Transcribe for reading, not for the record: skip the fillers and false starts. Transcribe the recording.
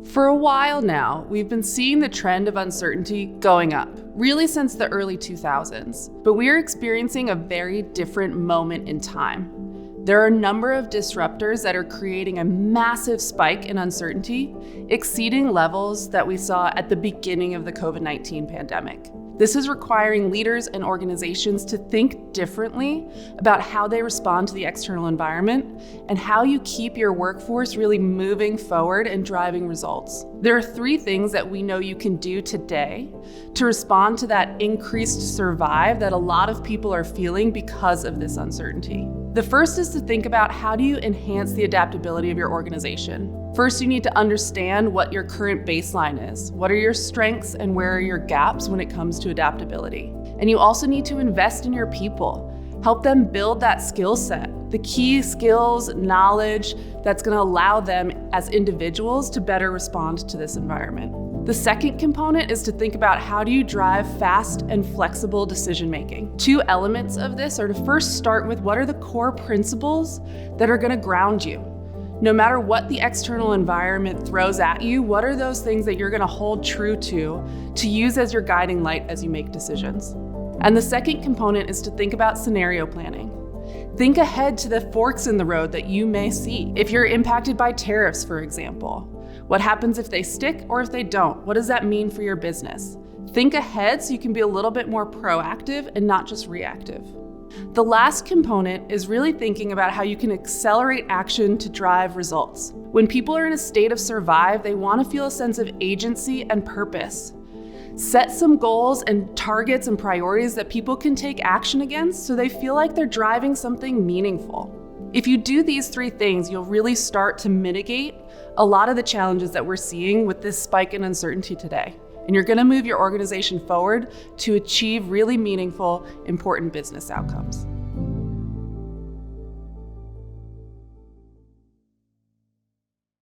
For a while now, we've been seeing the trend of uncertainty going up, really since the early 2000s. But we are experiencing a very different moment in time. There are a number of disruptors that are creating a massive spike in uncertainty, exceeding levels that we saw at the beginning of the COVID-19 pandemic. This is requiring leaders and organizations to think differently about how they respond to the external environment and how you keep your workforce really moving forward and driving results. There are 3 things that we know you can do today to respond to that increased survive that a lot of people are feeling because of this uncertainty. The first is to think about how do you enhance the adaptability of your organization. First, you need to understand what your current baseline is. What are your strengths and where are your gaps when it comes to adaptability? And you also need to invest in your people. Help them build that skill set, the key skills, knowledge that's going to allow them as individuals to better respond to this environment. The second component is to think about how do you drive fast and flexible decision-making. 2 elements of this are to first start with what are the core principles that are going to ground you. No matter what the external environment throws at you, what are those things that you're going to hold true to use as your guiding light as you make decisions? And the second component is to think about scenario planning. Think ahead to the forks in the road that you may see. If you're impacted by tariffs, for example, what happens if they stick or if they don't? What does that mean for your business? Think ahead so you can be a little bit more proactive and not just reactive. The last component is really thinking about how you can accelerate action to drive results. When people are in a state of survive, they want to feel a sense of agency and purpose. Set some goals and targets and priorities that people can take action against so they feel like they're driving something meaningful. If you do these 3 things, you'll really start to mitigate a lot of the challenges that we're seeing with this spike in uncertainty today. And you're going to move your organization forward to achieve really meaningful, important business outcomes.